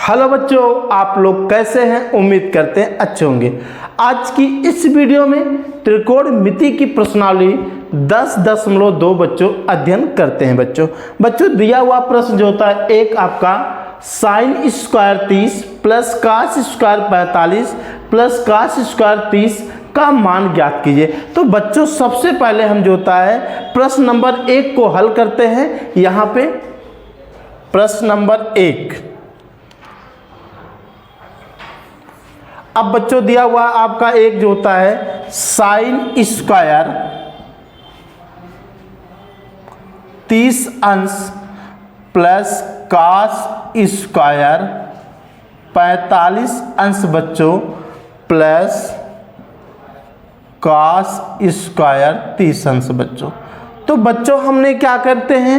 Hello बच्चों, आप लोग कैसे हैं? उम्मीद करते हैं अच्छे होंगे। आज की इस वीडियो में त्रिकोणमिति की प्रश्नावली 10.2 बच्चों अध्ययन करते हैं। बच्चों दिया हुआ प्रश्न जो होता है, एक आपका sine square 30 plus cos square 45 plus cos square 30 का मान ज्ञात कीजिए। तो बच्चों सबसे पहले हम जो होता है प्रश्न नंबर 1 को हल करते हैं। यहाँ पे प्रश्न नंबर 1, अब बच्चों दिया हुआ आपका एक जो होता है साइन स्क्वायर 30 अंश प्लस कास स्क्वायर 45 अंश बच्चों प्लस कास स्क्वायर 30 अंश बच्चों। तो बच्चों हमने क्या करते हैं,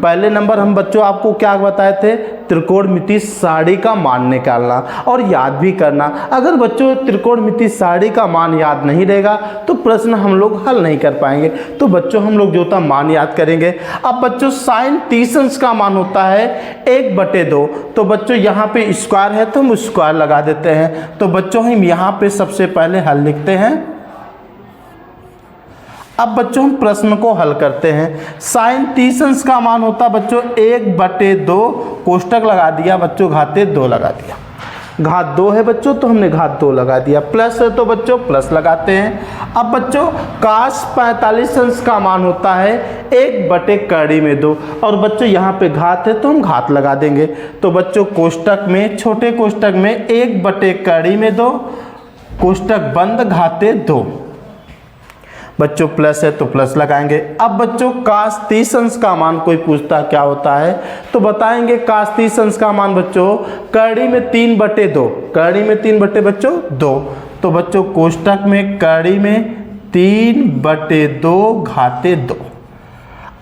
पहले नंबर हम बच्चों आपको क्या बताए थे, त्रिकोणमिति सारणी का मान निकालना और याद भी करना। अगर बच्चों त्रिकोणमिति सारणी का मान याद नहीं रहेगा तो प्रश्न हम लोग हल नहीं कर पाएंगे। तो बच्चों हम लोग जो होता मान याद करेंगे। अब बच्चों साइन 30 अंश का मान होता है 1/2। तो बच्चों यहाँ पे स्क्वायर है तो हम स्क्वायर लगा देते हैं। तो बच्चों हम यहाँ पे सबसे पहले हल लिखते हैं। अब बच्चों हम प्रश्न को हल करते हैं। साइन 30 अंश का मान होता है बच्चों 1/2, कोष्टक लगा दिया बच्चों, घाते 2 लगा दिया। घात 2 है बच्चों तो हमने घात 2 लगा दिया, प्लस है तो बच्चों प्लस लगाते हैं। अब बच्चों कास 45 अंश का मान होता है 1/2 और बच्चों यहाँ पे घात है तो हम घात लगा देंगे। तो बच्चों कोष्टक में, छोटे कोष्टक में 1/2 कोष्टक बंद घाते 2 बच्चों, प्लस है तो प्लस लगाएंगे। अब बच्चों कास 30 अंश का मान कोई पूछता क्या होता है तो बताएंगे कास 30 अंश का मान बच्चों कड़ी में 3/2, कड़ी में 3 बच्चों 2। तो बच्चों कोष्टक में कड़ी में 3/2 घाते 2।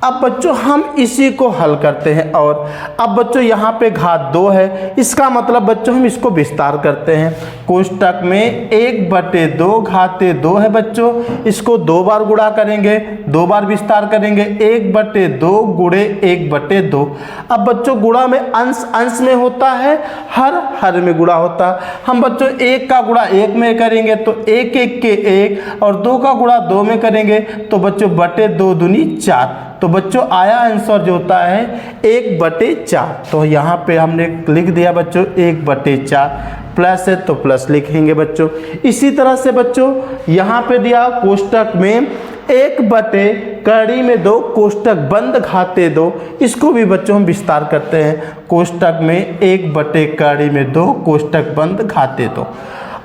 अब बच्चों हम इसी को हल करते हैं। और अब बच्चों यहाँ पे घात 2 है, इसका मतलब बच्चों हम इसको विस्तार करते हैं। कोष्टक में 1/2 घाते 2 है बच्चों, इसको 2 बार गुणा करेंगे, 2 बार विस्तार करेंगे, 1/2 गुणे 1/2। अब बच्चों गुणा में अंश अंश में होता है, हर में गुणा होता है। हम बच्चों 1 का गुणा 1 में करेंगे तो 1 1 के 1 और 2 का गुणा 2 में करेंगे तो बच्चों बटे 2 दूनी 4। तो बच्चों आया आंसर जो होता है 1/4। तो यहाँ पे हमने लिख दिया बच्चों 1/4, प्लस है तो प्लस लिखेंगे बच्चों। इसी तरह से बच्चों यहाँ पे दिया कोष्टक में 1/2 कोष्टक बंद घाते 2, इसको भी बच्चों हम विस्तार करते हैं। कोष्टक में 1/2 कोष्टक बंद घाते 2।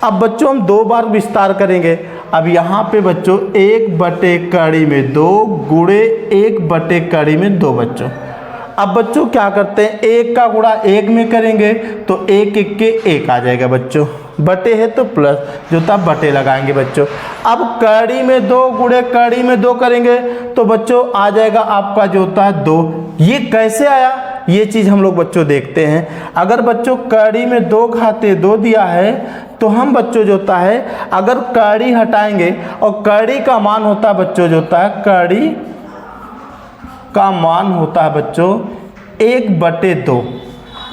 अब बच्चों हम 2 बार विस्तार करेंगे। अब यहाँ पे बच्चों 1/2 गुणे 1/2 बच्चों। अब बच्चों क्या करते हैं, 1 का गुणा 1 में करेंगे तो 1 1 के 1 आ जाएगा बच्चों, बटे है तो प्लस जो था बटे लगाएंगे बच्चों। अब कड़ी में 2 गुणे कड़ी में 2 करेंगे तो बच्चों आ जाएगा आपका जो होता है 2। ये कैसे आया ये चीज़ हम लोग बच्चों देखते हैं। अगर बच्चों कड़ी में 2 घाते 2 दिया है तो हम बच्चों जो होता है अगर कड़ी हटाएंगे और कड़ी का मान होता है बच्चों जो होता है कड़ी का मान होता है बच्चों 1/2।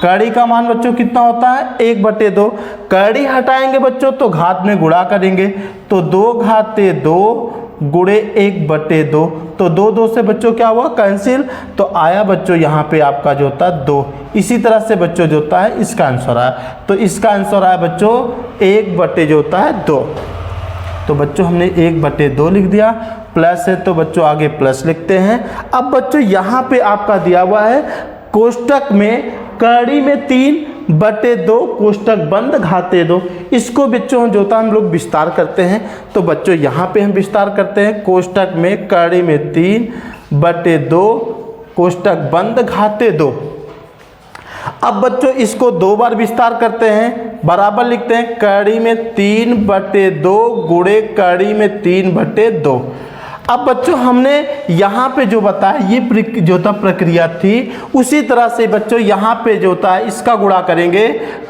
कड़ी का मान बच्चों कितना होता है 1/2। कड़ी हटाएंगे बच्चों तो घात में गुणा करेंगे तो 2 घाते 2 गुणे 1/2। तो 2 से बच्चों क्या हुआ कैंसिल, तो आया बच्चों यहाँ पे आपका जो होता है 2। इसी तरह से बच्चों जो होता है इसका आंसर आया, तो इसका आंसर आया बच्चों 1/2। तो बच्चों हमने 1/2 लिख दिया, प्लस है तो बच्चों आगे प्लस लिखते हैं। अब बच्चों यहाँ पे आपका दिया हुआ है कोष्टक में कड़ी में 3/2 कोष्टक बंद घाते 2, इसको बच्चों जो होता हम लोग विस्तार करते हैं। तो बच्चों यहाँ पे हम विस्तार करते हैं। कोष्टक में कड़ी में 3/2 कोष्टक बंद घाते 2। अब बच्चों इसको 2 बार विस्तार करते हैं, बराबर लिखते हैं कड़ी में 3/2 गुणे कड़ी में 3/2। अब बच्चों हमने यहाँ पे जो बताया ये जो था प्रक्रिया थी, उसी तरह से बच्चों यहाँ पे जो होता है इसका गुणा करेंगे,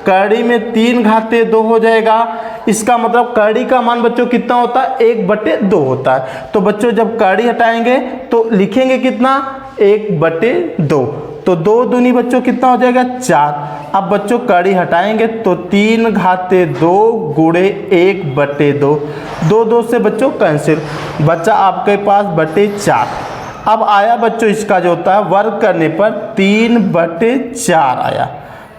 कड़ी में 3 घाते 2 हो जाएगा। इसका मतलब कड़ी का मान बच्चों कितना होता है 1/2 होता है। तो बच्चों जब कड़ी हटाएंगे तो लिखेंगे कितना 1/2। तो 2 दूनी बच्चों कितना हो जाएगा 4। अब बच्चों कड़ी हटाएंगे तो 3 घाते 2 गुणे 1/2, 2 से बच्चों कैंसिल, बच्चा आपके पास बटे 4। अब आया बच्चों इसका जो होता है वर्ग करने पर 3/4 आया,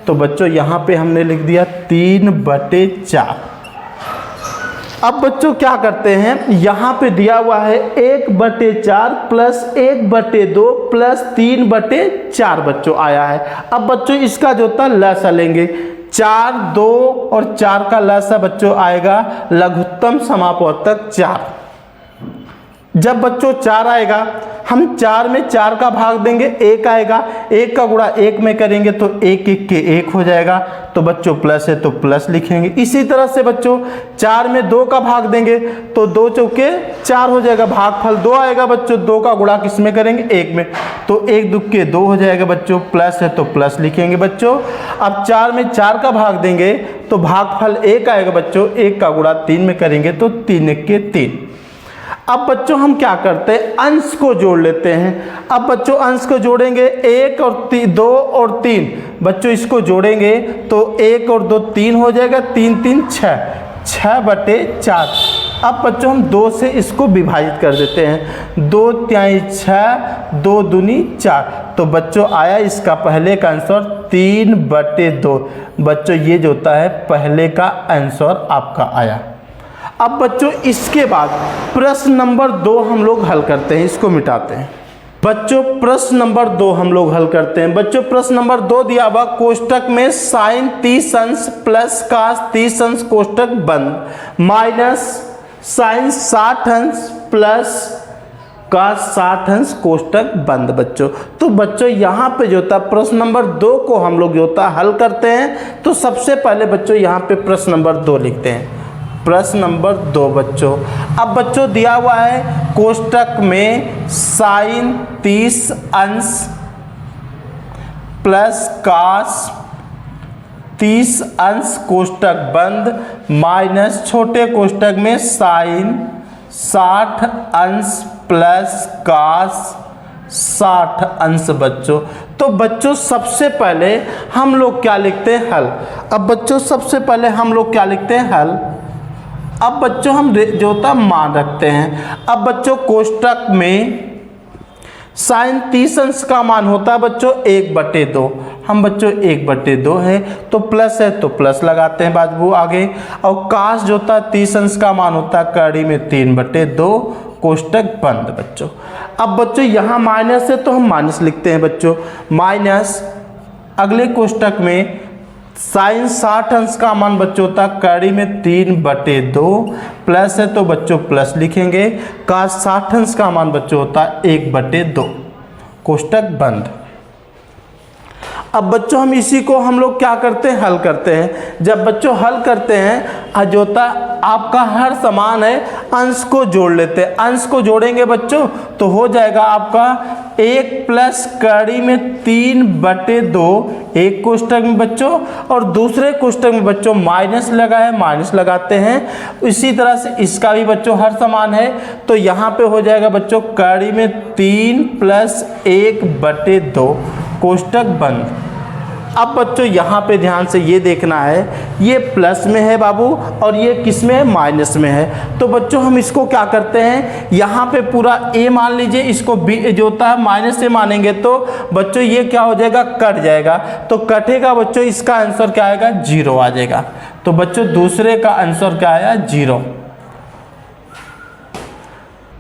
तो बच्चों यहाँ पे हमने लिख दिया 3/4। अब बच्चों क्या करते हैं, यहाँ पे दिया हुआ है 1/4 प्लस 1/2 प्लस 3/4 बच्चों आया है। अब बच्चों इसका जो होता है लसा लेंगे, 4, 2 और 4 का लसा बच्चों आएगा लघुत्तम समापवर्तक 4। जब बच्चों 4 आएगा, हम 4 में 4 का भाग देंगे, 1 आएगा, 1 का गुणा 1 में करेंगे तो 1 1 के 1 हो जाएगा, तो बच्चों प्लस है तो प्लस लिखेंगे। इसी तरह से बच्चों 4 में 2 का भाग देंगे तो 2 चौके 4 हो जाएगा, भागफल 2 आएगा बच्चों, 2 का गुणा किस में करेंगे 1 में, तो 1 2 के 2 हो जाएगा बच्चों, प्लस है तो प्लस लिखेंगे बच्चों। अब 4 में 4 का भाग देंगे तो भागफल 1 आएगा बच्चों, 1 का गुणा 3 में करेंगे तो 3 1 के 3। अब बच्चों हम क्या करते हैं, अंश को जोड़ लेते हैं। अब बच्चों अंश को जोड़ेंगे, 1 और 2 और 3 बच्चों इसको जोड़ेंगे तो 1 और 2 3 हो जाएगा, 3 3 6, 6/4। अब बच्चों हम 2 से इसको विभाजित कर देते हैं, 2 3 6, 2 दूनी 4, तो बच्चों आया इसका पहले का आंसर 3/2। बच्चों ये जो होता है पहले का आंसर आपका आया। अब बच्चों इसके बाद प्रश्न नंबर 2 हम लोग हल करते हैं, इसको मिटाते हैं। बच्चों प्रश्न नंबर 2 हम लोग हल करते हैं। बच्चों प्रश्न नंबर 2 दिया हुआ कोष्टक में साइन 30 अंश प्लस कास 30 अंश कोष्टक बंद माइनस साइन 60 अंश प्लस कास 60 अंश कोष्टक बंद। बच्चों तो बच्चों यहाँ पे जो था प्रश्न नंबर 2 को हम लोग जो था हल करते हैं। तो सबसे पहले बच्चों यहाँ पे प्रश्न नंबर 2 लिखते हैं, प्रश्न नंबर 2 बच्चों। अब बच्चों दिया हुआ है कोष्टक में साइन 30 अंश प्लस कास 30 अंश कोष्टक बंद माइनस छोटे कोष्टक में साइन 60 अंश प्लस कास 60 अंश। बच्चों तो बच्चों सबसे पहले हम लोग क्या लिखते हैं, हल। अब बच्चों सबसे पहले हम लोग क्या लिखते हैं, हल। अब बच्चों हम जो होता मान रखते हैं। अब बच्चों कोष्टक में साइन 30 अंश का मान होता है बच्चों 1/2, हम बच्चों 1/2 है तो प्लस है तो प्लस लगाते हैं बाजू आगे, और कास जो होता है 30 अंश का मान होता है कड़ी में 3/2, कोष्टक बंद। बच्चों अब बच्चों यहाँ माइनस है तो हम माइनस लिखते हैं बच्चों, माइनस अगले कोष्टक में साइन 60 अंश का मान बच्चों होता है कड़ी में 3/2, प्लस है तो बच्चों प्लस लिखेंगे, कास 60 अंश का मान बच्चों होता है 1/2, कोष्टक बंद। अब बच्चों हम इसी को हम लोग क्या करते हैं, हल करते हैं। जब बच्चों हल करते हैं जो होता आपका हर समान है, अंश को जोड़ लेते हैं। अंश को जोड़ेंगे बच्चों तो हो जाएगा आपका 1 प्लस कड़ी में 3/2 एक कोष्टक में बच्चों, और दूसरे कोष्टक में बच्चों माइनस लगा है, माइनस लगाते हैं। इसी तरह से इसका भी बच्चों हर समान है तो यहाँ पे हो जाएगा बच्चों कड़ी में 3 प्लस 1/2, कोष्टक बंद। अब बच्चों यहाँ पे ध्यान से ये देखना है, ये प्लस में है बाबू और ये किस में है, माइनस में है। तो बच्चों हम इसको क्या करते हैं, यहाँ पे पूरा a मान लीजिए, इसको b जो होता है माइनस से मानेंगे तो बच्चों ये क्या हो जाएगा, कट जाएगा। तो कटेगा बच्चों, इसका आंसर क्या आएगा, 0 आ जाएगा। तो बच्चों दूसरे का आंसर क्या आया, 0।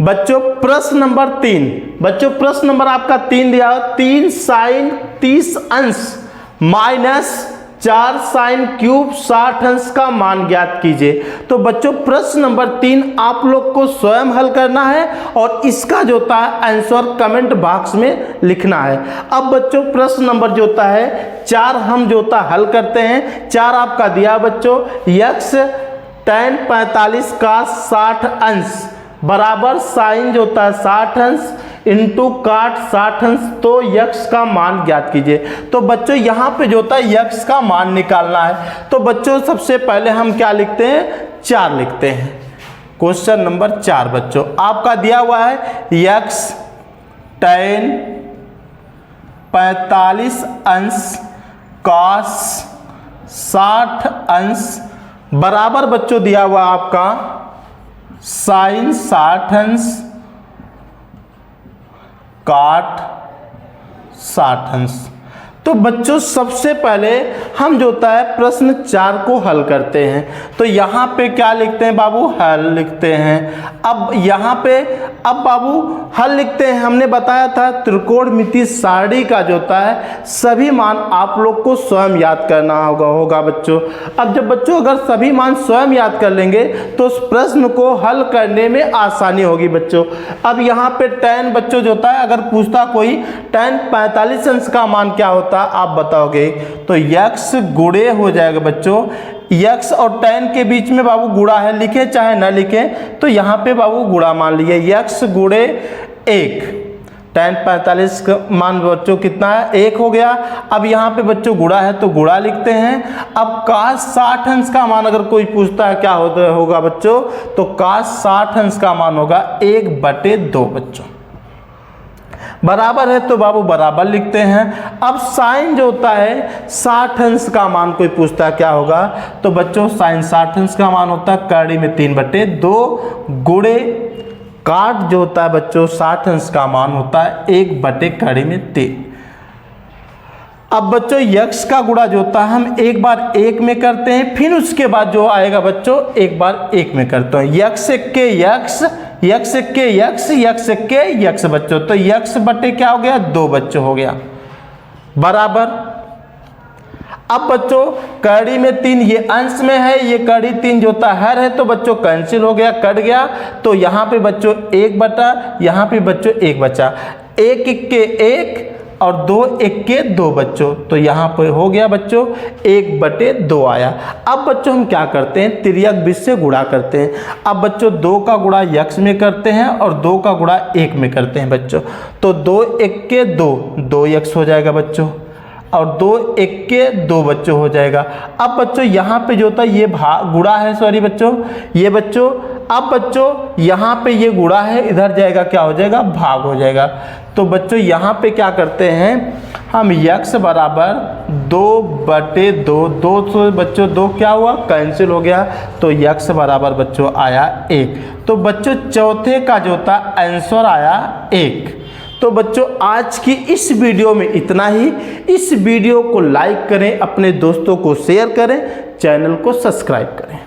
बच्चों प्रश्न नंबर 3, बच्चों प्रश्न नंबर आपका 3 दिया, 3 साइन 30 अंश माइनस 4 साइन क्यूब 60 अंश का मान ज्ञात कीजिए। तो बच्चों प्रश्न नंबर 3 आप लोग को स्वयं हल करना है और इसका जो होता है आंसर कमेंट बॉक्स में लिखना है। अब बच्चों प्रश्न नंबर जो होता है 4 हम जो होता हल करते हैं। 4 आपका दिया बच्चों, यक्स tan 45 का 60 अंश बराबर साइन जो होता है 60 अंश इंटू काट 60 अंश, तो यक्स का मान ज्ञात कीजिए। तो बच्चों यहाँ पे जो होता है यक्स का मान निकालना है। तो बच्चों सबसे पहले हम क्या लिखते हैं, 4 लिखते हैं। क्वेश्चन नंबर 4 बच्चों आपका दिया हुआ है यक्स tan 45 अंश कॉस 60 अंश बराबर बच्चों दिया हुआ आपका साइन 60 अंश काट 60 अंश। तो बच्चों सबसे पहले हम जो होता है प्रश्न 4 को हल करते हैं। तो यहाँ पे क्या लिखते हैं बाबू, हल लिखते हैं। अब यहाँ पे अब बाबू हल लिखते हैं। हमने बताया था त्रिकोणमितीय सारणी का जो होता है सभी मान आप लोग को स्वयं याद करना होगा बच्चों। अब जब बच्चों अगर सभी मान स्वयं याद कर लेंगे तो उस प्रश्न को हल करने में आसानी होगी बच्चों। अब यहाँ पे tan बच्चों जो होता है अगर पूछता कोई tan 45 अंश का मान क्या होता है आप बताओगे, तो x गुणे हो जाएगा बच्चों। x और tan के बीच में बाबू गुणा है, लिखे चाहे ना लिखे तो यहाँ पे बाबू गुणा मान लिए x गुणे 1। tan 45 का मान बच्चों कितना है, 1 हो गया। अब यहाँ पे बच्चों गुणा है तो गुणा लिखते हैं। अब cos 60 अंश का मान अगर कोई पूछता है क्या होगा बच्चों, तो cos 60 अंश का मान होगा 1/2 बच्चों। बराबर है तो बाबू बराबर लिखते हैं। अब साइन जो होता है 60 अंश का मान कोई पूछता है क्या होगा, तो बच्चों साइन 60 अंश का मान होता है कड़ी में 3/2 गुणे काट जो होता है बच्चों 60 अंश का मान होता है 1/कड़ी में 3। अब बच्चों x का गुणा जो होता है हम एक बार 1 में करते हैं, फिर उसके बाद जो आएगा बच्चों एक बार 1 में करते हैं। x के x x के x x के x बच्चों, तो x बटे क्या हो गया 2 बच्चों हो गया बराबर। अब बच्चों कड़ी में 3 ये अंश में है, ये कड़ी 3 जो होता है हर है तो बच्चों कैंसिल हो गया, कट गया। तो यहाँ पे बच्चों 1 बटा, यहाँ पे बच्चों 1 बचा, 1 के 1 और 2 1 के 2 बच्चों, तो यहाँ पे हो गया बच्चों 1/2 आया। अब बच्चों हम क्या करते हैं, तिर्यक बीच से गुणा करते हैं। अब बच्चों 2 का गुणा x में करते हैं और 2 का गुणा 1 में करते हैं बच्चों, तो 2 1 के 2 2x हो जाएगा बच्चों, और 2 1 के 2 बच्चों हो जाएगा। अब बच्चों यहाँ पे जो होता है ये गुणा है, सॉरी बच्चों ये बच्चों, अब बच्चों यहाँ पे ये गुणा है, इधर जाएगा क्या हो जाएगा भाग हो जाएगा। तो बच्चों यहाँ पे क्या करते हैं हम x बराबर 2/2, 2 तो बच्चों 2 क्या हुआ कैंसिल हो गया, तो x बराबर बच्चों आया 1। तो बच्चों चौथे का जो था आंसर आया 1। तो बच्चों आज की इस वीडियो में इतना ही। इस वीडियो को लाइक करें, अपने दोस्तों को शेयर करें, चैनल को सब्सक्राइब करें।